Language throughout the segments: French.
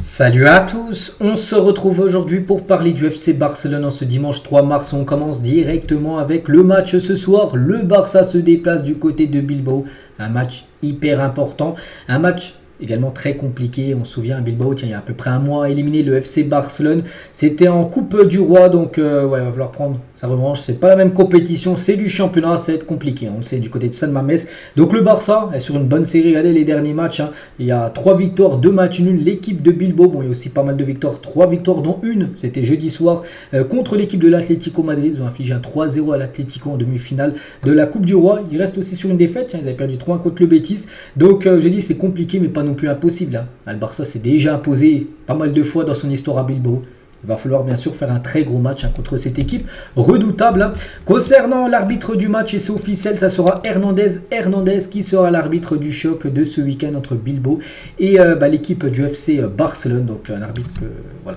Salut à tous, on se retrouve aujourd'hui pour parler du FC Barcelone en ce dimanche 3 mars. On commence directement avec le match ce soir. Le Barça se déplace du côté de Bilbao, un match hyper important, un match également très compliqué. On se souvient à Bilbao, il y a à peu près un mois, a éliminé le FC Barcelone. C'était en Coupe du Roi, donc il va falloir prendre sa revanche. C'est pas la même compétition, c'est du championnat, ça va être compliqué. On le sait du côté de San Mamés. Donc le Barça est sur une bonne série. Regardez les derniers matchs. Il y a 3 victoires, 2 matchs nuls. L'équipe de Bilbao, il y a aussi pas mal de victoires. 3 victoires dont une, c'était jeudi soir, contre l'équipe de l'Atlético Madrid. Ils ont infligé un 3-0 à l'Atlético en demi-finale de la Coupe du Roi. Ils restent aussi sur une défaite. Ils avaient perdu 3-1 contre le Betis. Donc j'ai dit c'est compliqué, mais pas non plus impossible. Le Barça s'est déjà imposé pas mal de fois dans son histoire à Bilbao. Il va falloir bien sûr faire un très gros match contre cette équipe redoutable. Concernant l'arbitre du match, et c'est officiel, ça sera Hernandez qui sera l'arbitre du choc de ce week-end entre Bilbao et l'équipe du FC Barcelone. Donc un arbitre que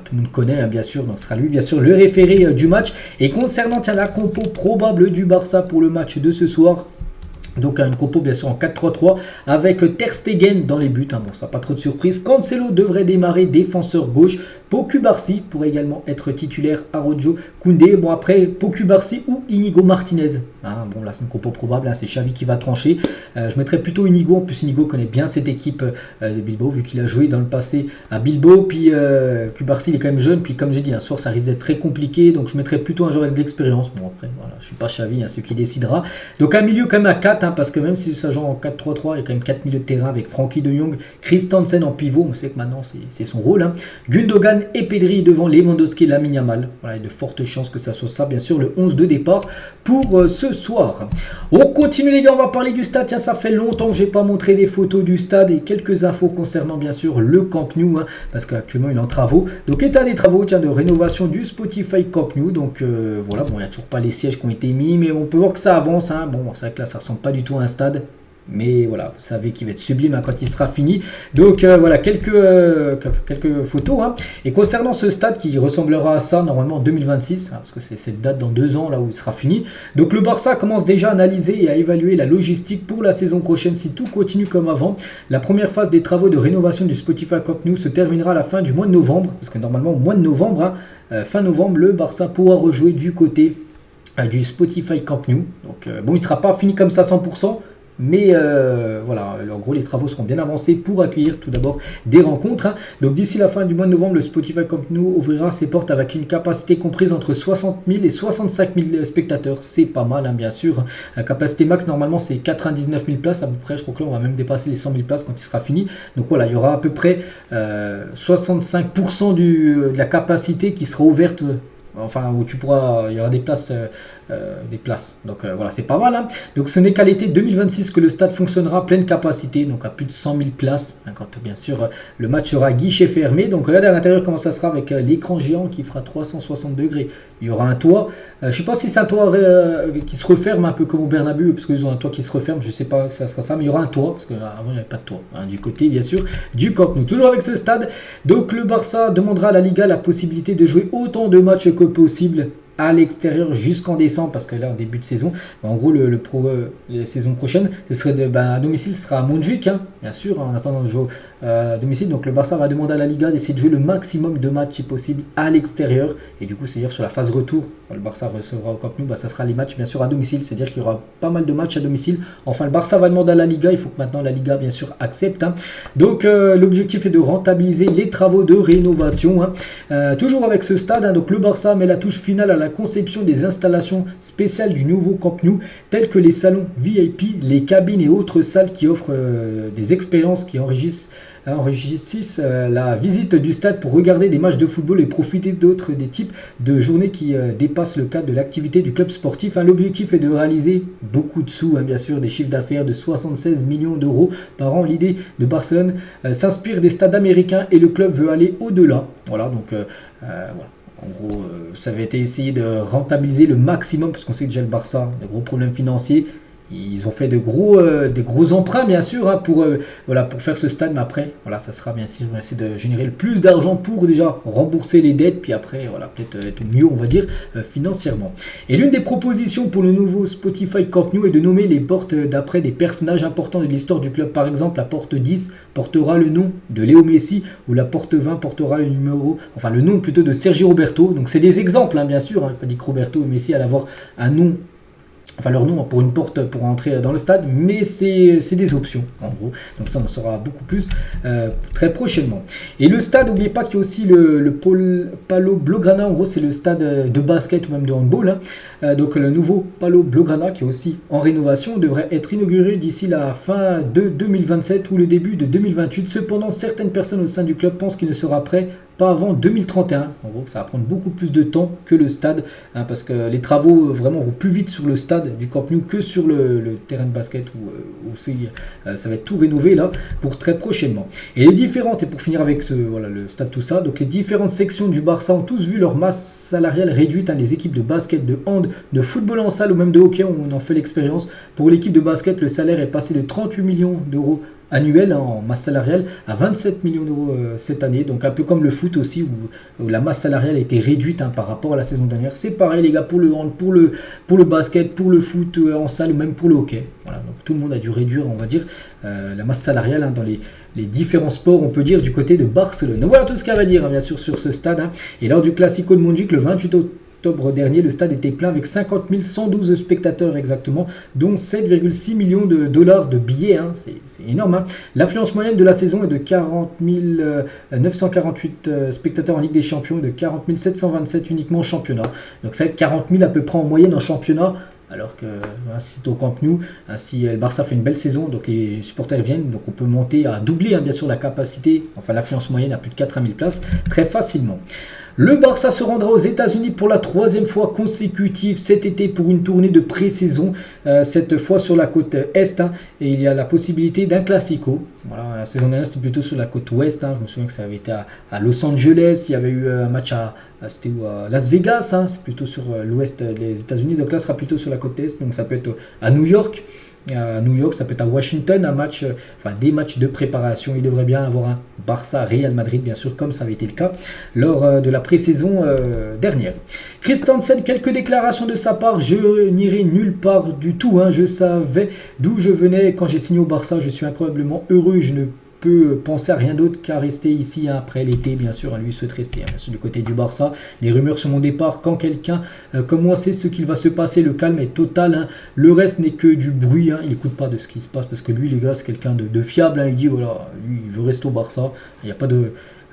tout le monde connaît bien sûr. Donc ce sera lui bien sûr le référé du match. Et concernant la compo probable du Barça pour le match de ce soir, donc une compo bien sûr en 4-3-3 avec Ter Stegen dans les buts. Bon, ça pas trop de surprise. Cancelo devrait démarrer défenseur gauche. Pau Cubarsí pourrait également être titulaire. Araujo, Koundé. Bon après Pau Cubarsí ou Inigo Martinez. Bon là c'est une compo probable. C'est Xavi qui va trancher. Je mettrais plutôt Inigo. En plus Inigo connaît bien cette équipe de Bilbao vu qu'il a joué dans le passé à Bilbao. Puis Cubarsí il est quand même jeune. Puis comme j'ai dit un soir ça risque d'être très compliqué. Donc je mettrais plutôt un joueur avec de l'expérience. Bon après voilà, je suis pas Xavi, ce qui décidera. Donc un milieu quand même à 4. Parce que même si ça joue en 4-3-3, il y a quand même 4 milieux de terrain avec Frankie de Jong, Christensen en pivot, on sait que maintenant c'est son rôle. Gundogan et Pedri devant Lewandowski et Lamine Yamal. Voilà, il y a de fortes chances que ça soit ça, bien sûr, le 11 de départ pour ce soir. On continue les gars, on va parler du stade. Tiens, ça fait longtemps que je n'ai pas montré des photos du stade et quelques infos concernant bien sûr le Camp Nou, parce qu'actuellement il est en travaux. Donc état des travaux de rénovation du Spotify Camp Nou. Donc voilà, bon, il n'y a toujours pas les sièges qui ont été mis, mais on peut voir que ça avance. Bon, c'est vrai que là ça ressemble pas du tout à un stade, mais voilà, vous savez qu'il va être sublime quand il sera fini. Donc voilà, quelques photos. Et concernant ce stade qui ressemblera à ça normalement en 2026, parce que c'est cette date dans 2 ans là où il sera fini. Donc le Barça commence déjà à analyser et à évaluer la logistique pour la saison prochaine si tout continue comme avant. La première phase des travaux de rénovation du Spotify Camp Nou se terminera à la fin du mois de novembre, parce que normalement au mois de novembre, fin novembre, le Barça pourra rejouer du côté du Spotify Camp Nou. Donc bon, il ne sera pas fini comme ça 100%, mais voilà, en gros les travaux seront bien avancés pour accueillir tout d'abord des rencontres. Donc d'ici la fin du mois de novembre, le Spotify Camp Nou ouvrira ses portes avec une capacité comprise entre 60 000 et 65 000 spectateurs. C'est pas mal bien sûr. La capacité max normalement c'est 99 000 places à peu près. Je crois que là on va même dépasser les 100 000 places quand il sera fini. Donc voilà, il y aura à peu près 65% de la capacité qui sera ouverte. Enfin, où il y aura des places. Donc voilà, c'est pas mal. Donc ce n'est qu'à l'été 2026 que le stade fonctionnera à pleine capacité, donc à plus de 100 000 places. Quand bien sûr le match sera guichet fermé. Donc regardez à l'intérieur comment ça sera avec l'écran géant qui fera 360 degrés. Il y aura un toit. Je ne sais pas si c'est un toit qui se referme un peu comme au Bernabéu, parce qu'ils ont un toit qui se referme. Je ne sais pas si ça sera ça, mais il y aura un toit, parce qu'avant il n'y avait pas de toit. Du côté bien sûr du Camp Nou. Toujours avec ce stade. Donc le Barça demandera à la Liga la possibilité de jouer autant de matchs que possible à l'extérieur jusqu'en décembre, parce que là en début de saison, en gros la saison prochaine ce serait à domicile, ce sera à Montjuic bien sûr, en attendant de jouer à domicile. Donc le Barça va demander à la Liga d'essayer de jouer le maximum de matchs si possible à l'extérieur, et du coup c'est à dire sur la phase retour, le Barça recevra au Camp Nou, ça sera les matchs bien sûr à domicile, c'est à dire qu'il y aura pas mal de matchs à domicile. Enfin le Barça va demander à la Liga, il faut que maintenant la Liga bien sûr accepte. Donc l'objectif est de rentabiliser les travaux de rénovation, toujours avec ce stade. Donc le Barça met la touche finale à la conception des installations spéciales du nouveau Camp Nou, telles que les salons VIP, les cabines et autres salles qui offrent des expériences qui enrichissent la visite du stade pour regarder des matchs de football et profiter des types de journées qui dépassent le cadre de l'activité du club sportif. L'objectif est de réaliser beaucoup de sous, bien sûr, des chiffres d'affaires de 76 millions d'euros par an. L'idée de Barcelone s'inspire des stades américains et le club veut aller au-delà. Voilà, donc voilà. En gros, ça avait été essayé de rentabiliser le maximum, parce qu'on sait que déjà le Barça a de gros problèmes financiers. Ils ont fait des gros emprunts, bien sûr, hein, pour faire ce stade. Mais après, voilà, ça sera bien sûr, on va essayer de générer le plus d'argent pour déjà rembourser les dettes. Puis après, voilà, peut-être être mieux, on va dire, financièrement. Et l'une des propositions pour le nouveau Spotify Camp Nou est de nommer les portes d'après des personnages importants de l'histoire du club. Par exemple, la porte 10 portera le nom de Léo Messi, ou la porte 20 portera le nom plutôt de Sergio Roberto. Donc c'est des exemples, hein, bien sûr. Hein, je n'ai pas dit que Roberto et Messi allaient avoir un nom, enfin leur nom pour une porte pour entrer dans le stade, mais c'est des options en gros. Donc ça on saura beaucoup plus très prochainement. Et le stade, n'oubliez pas qu'il y a aussi le Palo Blaugrana, en gros c'est le stade de basket ou même de handball. Hein. Donc le nouveau Palo Blaugrana qui est aussi en rénovation devrait être inauguré d'ici la fin de 2027 ou le début de 2028. Cependant, certaines personnes au sein du club pensent qu'il ne sera prêt pas avant 2031. En gros, ça va prendre beaucoup plus de temps que le stade, hein, parce que les travaux vraiment vont plus vite sur le stade du Camp Nou que sur le terrain de basket où ça va être tout rénové là pour très prochainement. Et les différentes, et pour finir avec le stade tout ça, donc les différentes sections du Barça ont tous vu leur masse salariale réduite. Hein, les équipes de basket, de hand, de football en salle ou même de hockey, on en fait l'expérience. Pour l'équipe de basket, le salaire est passé de 38 millions d'euros annuel en masse salariale à 27 millions d'euros cette année, donc un peu comme le foot aussi où la masse salariale a été réduite, hein, par rapport à la saison dernière. C'est pareil les gars pour le hand, pour le basket, pour le foot en salle ou même pour le hockey. Voilà, donc tout le monde a dû réduire, on va dire, la masse salariale, hein, dans les différents sports, on peut dire, du côté de Barcelone. Donc voilà tout ce qu'il y a à dire, hein, bien sûr, sur ce stade. Hein. Et lors du Classico de Montjuic le 28 octobre dernier, le stade était plein avec 50 112 spectateurs exactement, dont 7,6 millions de dollars de billets. Hein. C'est énorme. Hein. L'affluence moyenne de la saison est de 40 948 spectateurs en Ligue des Champions et de 40 727 uniquement en championnat. Donc ça va être 40 000 à peu près en moyenne en championnat. Alors que c'est au Camp Nou, si le Barça fait une belle saison, donc les supporters viennent, donc on peut monter à doubler, hein, bien sûr, la capacité, enfin l'affluence moyenne à plus de 80 000 places très facilement. Le Barça se rendra aux États-Unis pour la 3e fois consécutive cet été pour une tournée de pré-saison, cette fois sur la côte Est, hein, et il y a la possibilité d'un Classico. Voilà, la saison dernière c'était plutôt sur la côte Ouest, hein. Je me souviens que ça avait été à Los Angeles, il y avait eu un match à Las Vegas, hein. C'est plutôt sur l'Ouest des États-Unis, donc là ce sera plutôt sur la côte Est, donc ça peut être à New York. À New York, ça peut être à Washington, des matchs de préparation. Il devrait bien avoir un Barça-Real Madrid, bien sûr, comme ça avait été le cas lors de la pré-saison dernière. Christensen, quelques déclarations de sa part. Je n'irai nulle part du tout. Hein. Je savais d'où je venais quand j'ai signé au Barça. Je suis incroyablement heureux. Je ne peux penser à rien d'autre qu'à rester ici, hein, après l'été, bien sûr. Lui souhaite rester, hein, bien sûr, du côté du Barça. Des rumeurs sur mon départ. Quand quelqu'un comme moi sait ce qu'il va se passer, le calme est total. Hein. Le reste n'est que du bruit. Hein. Il n'écoute pas de ce qui se passe parce que lui, les gars, c'est quelqu'un de fiable. Hein. Il dit voilà, lui, il veut rester au Barça. Il n'y a pas de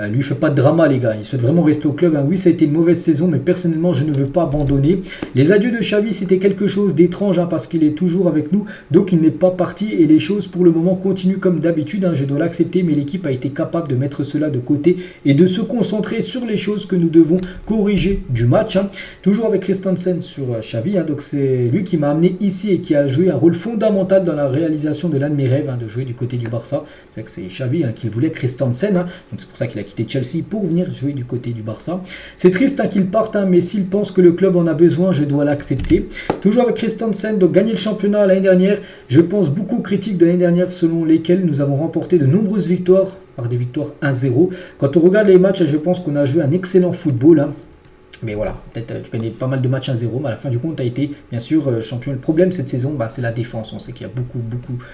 lui, il fait pas de drama, les gars. Il souhaite vraiment rester au club. Hein. Oui, ça a été une mauvaise saison, mais personnellement, je ne veux pas abandonner. Les adieux de Xavi, c'était quelque chose d'étrange, hein, parce qu'il est toujours avec nous. Donc, il n'est pas parti et les choses, pour le moment, continuent comme d'habitude. Hein. Je dois l'accepter, mais l'équipe a été capable de mettre cela de côté et de se concentrer sur les choses que nous devons corriger du match. Hein. Toujours avec Christensen sur Xavi. Hein. Donc, c'est lui qui m'a amené ici et qui a joué un rôle fondamental dans la réalisation de l'un de mes rêves, hein, de jouer du côté du Barça. C'est vrai que c'est Xavi, hein, qui voulait Christensen. Hein. Donc, c'est pour ça qu'il a quitté Chelsea pour venir jouer du côté du Barça. C'est triste, hein, qu'il parte, hein, mais s'il pense que le club en a besoin, je dois l'accepter. Toujours avec Christensen, donc gagner le championnat l'année dernière, je pense beaucoup aux critiques de l'année dernière selon lesquelles nous avons remporté de nombreuses victoires, par des victoires 1-0. Quand on regarde les matchs, je pense qu'on a joué un excellent football, hein. Mais voilà, peut-être tu connais pas mal de matchs 1-0, mais à la fin du compte, tu as été bien sûr champion. Le problème cette saison, c'est la défense. On sait qu'il y a beaucoup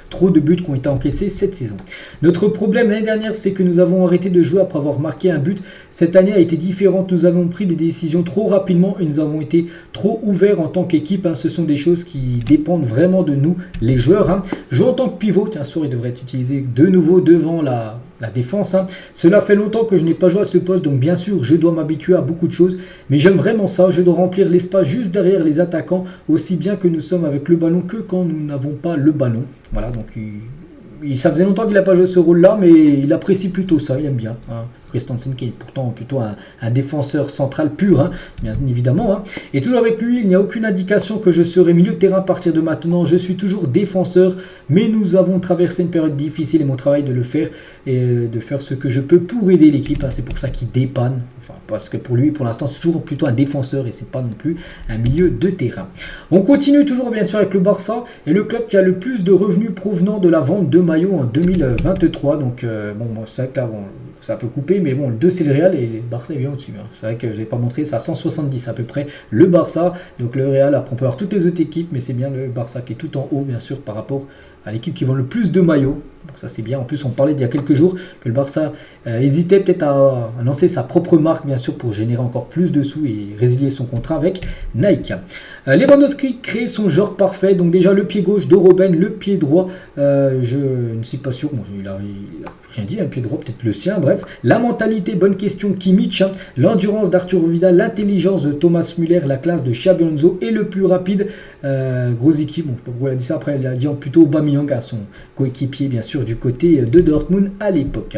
trop de buts qui ont été encaissés cette saison. Notre problème l'année dernière, c'est que nous avons arrêté de jouer après avoir marqué un but. Cette année a été différente. Nous avons pris des décisions trop rapidement et nous avons été trop ouverts en tant qu'équipe. Hein. Ce sont des choses qui dépendent vraiment de nous, les joueurs. Hein. Jouer en tant que pivot, tiens, il devrait être utilisé de nouveau devant la défense. Hein. Cela fait longtemps que je n'ai pas joué à ce poste, donc bien sûr, je dois m'habituer à beaucoup de choses. Mais j'aime vraiment ça. Je dois remplir l'espace juste derrière les attaquants, aussi bien que nous sommes avec le ballon que quand nous n'avons pas le ballon. Voilà, donc ça faisait longtemps qu'il n'a pas joué ce rôle-là, mais il apprécie plutôt ça, il aime bien. Hein. Christensen qui est pourtant plutôt un défenseur central pur, hein, bien évidemment. Hein. Et toujours avec lui, il n'y a aucune indication que je serai milieu de terrain à partir de maintenant. Je suis toujours défenseur, mais nous avons traversé une période difficile et mon travail de le faire et de faire ce que je peux pour aider l'équipe. Hein. C'est pour ça qu'il dépanne. Enfin, parce que pour lui, pour l'instant, c'est toujours plutôt un défenseur et c'est pas non plus un milieu de terrain. On continue toujours bien sûr avec le Barça et le club qui a le plus de revenus provenant de la vente de maillots en 2023. Donc bon, c'est vrai que là, bon, ça peut couper, mais bon, le 2 c'est le Real et le Barça est bien au-dessus. Hein. C'est vrai que je n'ai pas montré, c'est à 170 à peu près le Barça. Donc le Real, après on peut avoir toutes les autres équipes, mais c'est bien le Barça qui est tout en haut bien sûr par rapport à l'équipe qui vend le plus de maillots. Donc ça c'est bien. En plus on parlait il y a quelques jours que le Barça hésitait peut-être à lancer sa propre marque bien sûr pour générer encore plus de sous et résilier son contrat avec Nike. Lewandowski crée son genre parfait. Donc déjà le pied gauche de Robben, le pied droit, je ne suis pas sûr. Bon, il a rien dit, un pied droit peut-être le sien. Bref, la mentalité, bonne question, Kimmich, hein, l'endurance d'Arturo Vidal, l'intelligence de Thomas Müller, la classe de Xabi Alonso et le plus rapide Grosicki. Bon, je sais pas pourquoi il a dit ça. Après, il a dit plutôt Aubameyang à son coéquipier bien sûr du côté de Dortmund à l'époque.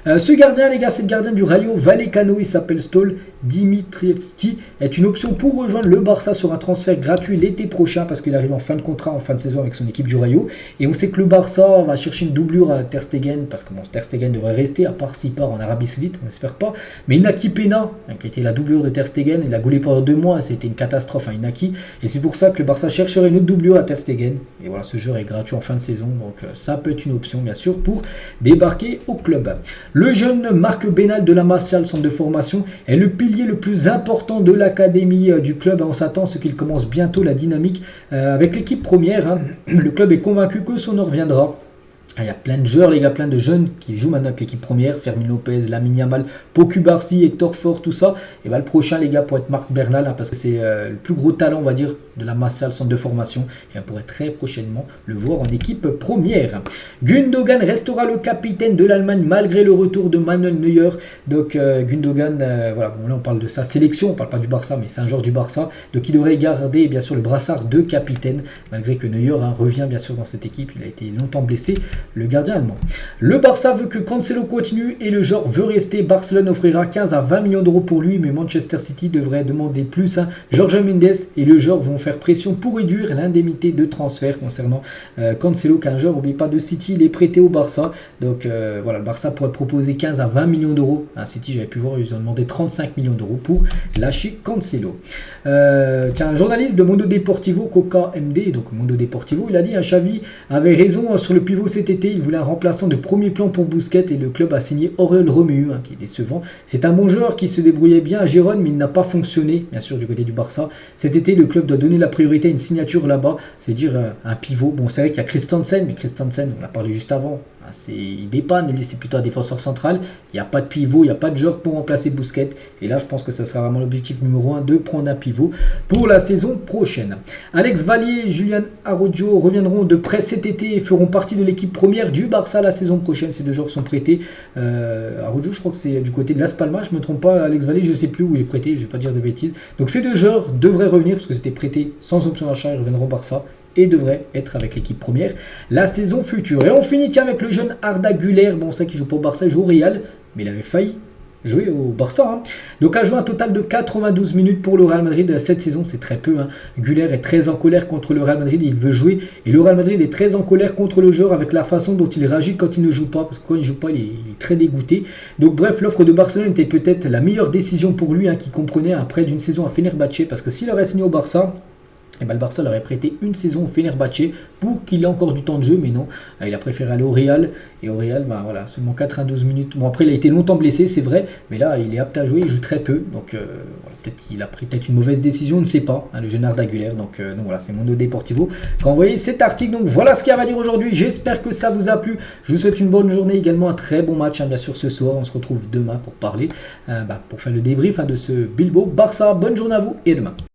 Ce gardien, les gars, c'est le gardien du Rayo Vallecano, il s'appelle Stol Dimitrievski, est une option pour rejoindre le Barça sur un transfert gratuit l'été prochain parce qu'il arrive en fin de contrat, en fin de saison avec son équipe du Rayo. Et on sait que le Barça va chercher une doublure à Ter Stegen parce que bon, Ter Stegen devrait rester, à part s'il part en Arabie Saoudite, on n'espère pas. Mais Inaki Pena, qui était la doublure de Ter Stegen, il a gaulé pendant 2 mois, c'était une catastrophe à Inaki. Et c'est pour ça que le Barça chercherait une autre doublure à Ter Stegen. Et voilà, ce joueur est gratuit en fin de saison, donc ça peut être une option bien sûr pour débarquer au club. Le jeune Marc Benal de la Masia, le centre de formation, est le pilier le plus important de l'académie du club. On s'attend à ce qu'il commence bientôt la dynamique avec l'équipe première. Hein. Le club est convaincu que son heure viendra. Il y a plein de joueurs, les gars, plein de jeunes qui jouent maintenant avec l'équipe première. Fermin Lopez, Lamine Yamal, Poku Barsi, Hector Fort, tout ça. Et ben, le prochain, les gars, pour être Marc Bernal, hein, parce que c'est le plus gros talent, on va dire, de la Masia, le centre de formation. Et on pourrait très prochainement le voir en équipe première. Gundogan restera le capitaine de l'Allemagne malgré le retour de Manuel Neuer. Donc Gundogan, voilà, bon, là on parle de sa sélection, on ne parle pas du Barça, mais c'est un joueur du Barça. Donc il devrait garder bien sûr le brassard de capitaine, malgré que Neuer revient bien sûr dans cette équipe. Il a été longtemps blessé, le gardien allemand. Le Barça veut que Cancelo continue et le joueur veut rester. Barcelone offrira 15 à 20 millions d'euros pour lui, mais Manchester City devrait demander plus. Hein. Jorge Mendes et le joueur vont faire pression pour réduire l'indemnité de transfert concernant Cancelo, qu'un joueur, n'oublie pas, de City, il est prêté au Barça. Donc voilà, le Barça pourrait proposer 15 à 20 millions d'euros. À City, j'avais pu voir, ils ont demandé 35 millions d'euros pour lâcher Cancelo. Tiens, un journaliste de Mundo Deportivo, Coca MD, donc Mundo Deportivo, il a dit, Xavi avait raison sur le pivot cet été. Il voulait un remplaçant de premier plan pour Busquets et le club a signé Aurel Romeu, qui est décevant. C'est un bon joueur qui se débrouillait bien à Gérone, mais il n'a pas fonctionné, bien sûr, du côté du Barça. Cet été, le club doit donner la priorité à une signature là-bas, c'est-à-dire un pivot. Bon, c'est vrai qu'il y a Christensen, mais Christensen, on l'a parlé juste avant. Il dépanne, lui c'est plutôt un défenseur central, il n'y a pas de pivot, il n'y a pas de joueur pour remplacer Busquets, et là je pense que ça sera vraiment l'objectif numéro 1 de prendre un pivot pour la saison prochaine. Alex Valier et Julian Araujo reviendront de près cet été et feront partie de l'équipe première du Barça la saison prochaine. Ces deux joueurs sont prêtés. Araujo, je crois que c'est du côté de Las Palmas, je ne me trompe pas. Alex Valier, je ne sais plus où il est prêté, je ne vais pas dire de bêtises. Donc ces deux joueurs devraient revenir parce que c'était prêté sans option d'achat, ils reviendront au Barça et devrait être avec l'équipe première la saison future. Et on finit avec le jeune Arda Güler. Bon, c'est qu'il joue pas au Barça, il joue au Real, mais il avait failli jouer au Barça. Hein. Donc a joué un total de 92 minutes pour le Real Madrid cette saison, c'est très peu. Hein. Güler est très en colère contre le Real Madrid, il veut jouer. Et le Real Madrid est très en colère contre le joueur avec la façon dont il réagit quand il ne joue pas. Parce que quand il ne joue pas, il est très dégoûté. Donc bref, l'offre de Barcelone était peut-être la meilleure décision pour lui, hein, qui comprenait après d'une saison à Fenerbahçe. Parce que s'il aurait signé au Barça, et ben le Barça leur aurait prêté une saison au Fenerbahçe pour qu'il ait encore du temps de jeu, mais non, il a préféré aller au Real, et au Real, ben voilà, seulement 92 minutes. Bon, après, il a été longtemps blessé, c'est vrai, mais là, il est apte à jouer, il joue très peu, donc voilà, peut-être qu'il a pris peut-être une mauvaise décision, on ne sait pas, hein, le jeune Arda Güler, donc voilà, c'est Mundo Deportivo qui a envoyé cet article. Donc voilà ce qu'il y a à dire aujourd'hui, j'espère que ça vous a plu, je vous souhaite une bonne journée, également un très bon match, hein, bien sûr, ce soir, on se retrouve demain pour parler, pour faire le débrief, hein, de ce Bilbao Barça. Bonne journée à vous, et à demain.